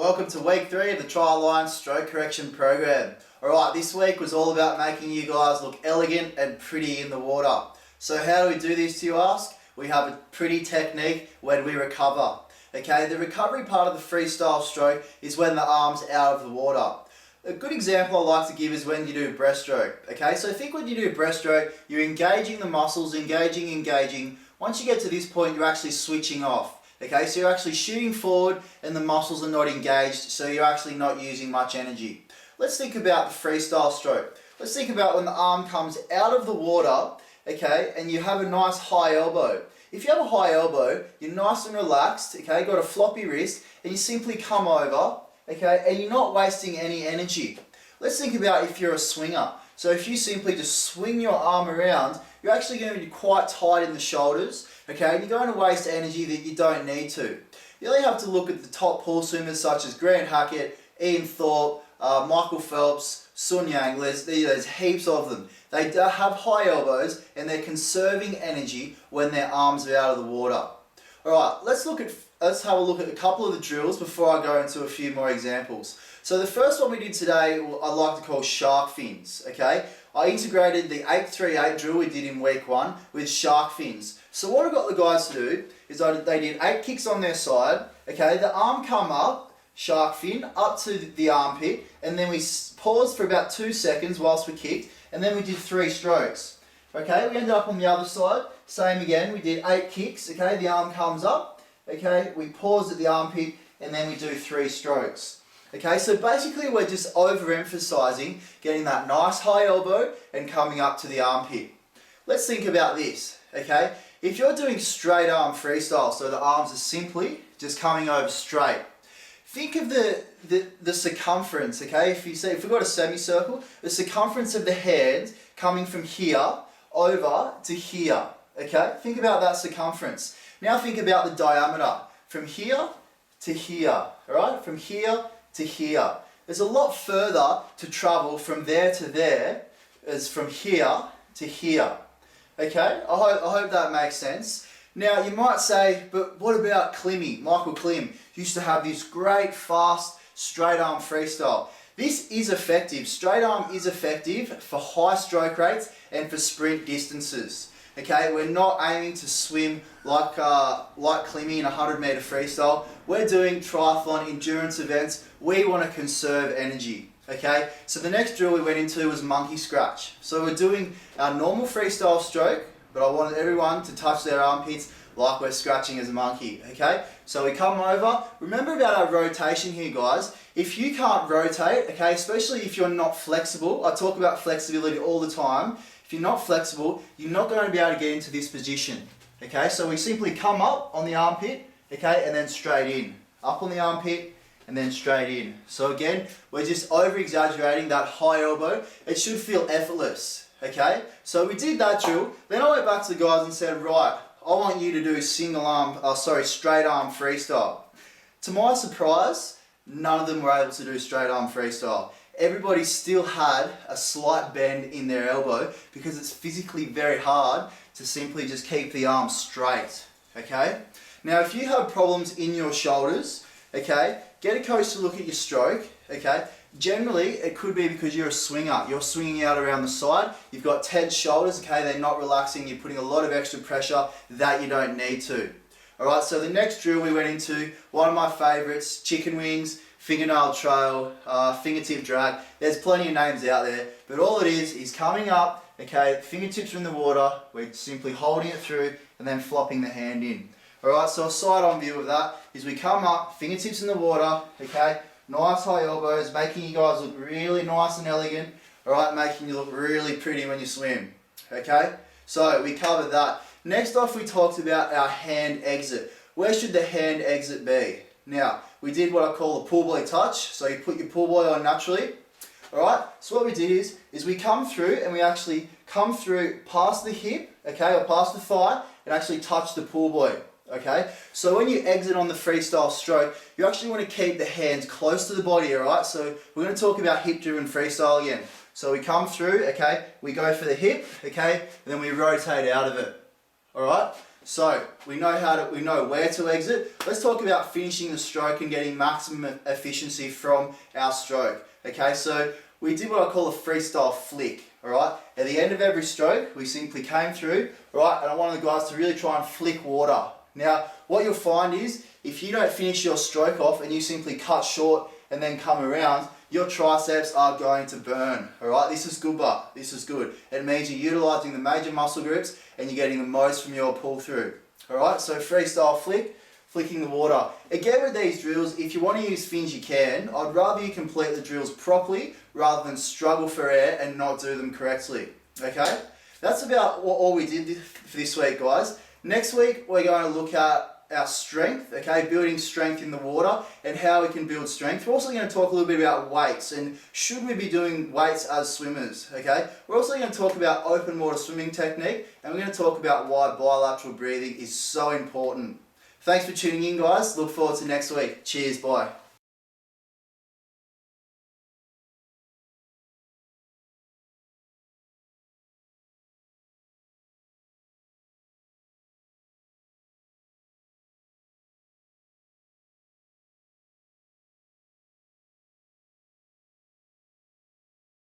Welcome to week 3 of the Trial Line Stroke Correction Program. Alright, this week was all about making you guys look elegant and pretty in the water. So how do we do this, you ask? We have a pretty technique when we recover. Okay, the recovery part of the freestyle stroke is when the arm's out of the water. A good example I like to give is when you do breaststroke. Okay, so think when you do breaststroke, you're engaging the muscles, engaging. Once you get to this point, you're actually switching off. Okay, so you're actually shooting forward and the muscles are not engaged, so you're actually not using much energy. Let's think about the freestyle stroke. Let's think about when the arm comes out of the water, okay, and you have a nice high elbow. If you have a high elbow, you're nice and relaxed, okay, got a floppy wrist, and you simply come over, okay, and you're not wasting any energy. Let's think about if you're a swinger. So if you simply just swing your arm around, you're actually going to be quite tight in the shoulders, okay, and you're going to waste energy that you don't need to. You only have to look at the top pool swimmers such as Grant Hackett, Ian Thorpe, Michael Phelps, Sun Yang. There's heaps of them. They have high elbows and they're conserving energy when their arms are out of the water. Alright, let's have a look at a couple of the drills before I go into a few more examples. So the first one we did today, I like to call shark fins, okay? I integrated the 8-3-8 drill we did in week 1 with shark fins. So what I got the guys to do is they did 8 kicks on their side, okay? The arm come up, shark fin, up to the armpit, and then we paused for about 2 seconds whilst we kicked, and then we did 3 strokes. Okay, we ended up on the other side, same again, we did 8 kicks, okay? The arm comes up, okay? We pause at the armpit, and then we do 3 strokes. Okay, so basically we're just overemphasizing getting that nice high elbow and coming up to the armpit. Let's think about this, okay? If you're doing straight arm freestyle, so the arms are simply just coming over straight, think of the circumference, okay? If we've got a semicircle, the circumference of the hand coming from here over to here, okay? Think about that circumference. Now think about the diameter from here to here, all right? From here to here. There's a lot further to travel from there to there as from here to here. Okay, I hope that makes sense. Now you might say, but what about Klimmy? Michael Klim used to have this great fast straight arm freestyle. This is effective. Straight arm is effective for high stroke rates and for sprint distances. Okay, we're not aiming to swim like Klimmy in a 100-meter freestyle. We're doing triathlon endurance events. We want to conserve energy. Okay, so the next drill we went into was monkey scratch. So we're doing our normal freestyle stroke, but I wanted everyone to touch their armpits like we're scratching as a monkey. Okay, so we come over. Remember about our rotation here, guys. If you can't rotate, okay, especially if you're not flexible, I talk about flexibility all the time. If you're not flexible, you're not going to be able to get into this position. Okay, so we simply come up on the armpit, okay, and then straight in. Up on the armpit, and then straight in. So again, we're just over-exaggerating that high elbow. It should feel effortless, okay? So we did that drill. Then I went back to the guys and said, right, I want you to do straight arm freestyle. To my surprise, none of them were able to do straight arm freestyle. Everybody still had a slight bend in their elbow because it's physically very hard to simply just keep the arm straight, okay? Now, if you have problems in your shoulders, okay, get a coach to look at your stroke, okay? Generally, it could be because you're a swinger. You're swinging out around the side. You've got tense shoulders, okay? They're not relaxing. You're putting a lot of extra pressure that you don't need to. All right, so the next drill we went into, one of my favorites, chicken wings, fingernail trail, fingertip drag. There's plenty of names out there, but all it is coming up, okay, fingertips are in the water, we're simply holding it through and then flopping the hand in. Alright, so a side-on view of that is we come up, fingertips in the water, okay, nice high elbows, making you guys look really nice and elegant, alright, making you look really pretty when you swim, okay? So we covered that. Next off we talked about our hand exit. Where should the hand exit be? Now, we did what I call a pool boy touch, so you put your pool boy on naturally. Alright, so what we did is we come through and we actually come through past the hip, okay, or past the thigh, and actually touch the pool boy. Okay, so when you exit on the freestyle stroke, you actually want to keep the hands close to the body, alright? So we're going to talk about hip-driven freestyle again. So we come through, okay, we go for the hip, okay, and then we rotate out of it, alright? So we know where to exit. Let's talk about finishing the stroke and getting maximum efficiency from our stroke. Okay, so we did what I call a freestyle flick. All right. At the end of every stroke, we simply came through. Right, and I want the guys to really try and flick water. Now, what you'll find is if you don't finish your stroke off and you simply cut short and then come around, your triceps are going to burn. Alright, this is good, but this is good. It means you're utilising the major muscle groups and you're getting the most from your pull through. Alright, so freestyle flick, flicking the water. Again with these drills, if you want to use fins you can. I'd rather you complete the drills properly rather than struggle for air and not do them correctly. Okay, that's about all we did for this week, guys. Next week we're going to look at our strength, okay, building strength in the water and how we can build strength. We're also going to talk a little bit about weights and should we be doing weights as swimmers, okay? We're also going to talk about open water swimming technique and we're going to talk about why bilateral breathing is so important. Thanks for tuning in, guys. Look forward to next week. Cheers, bye.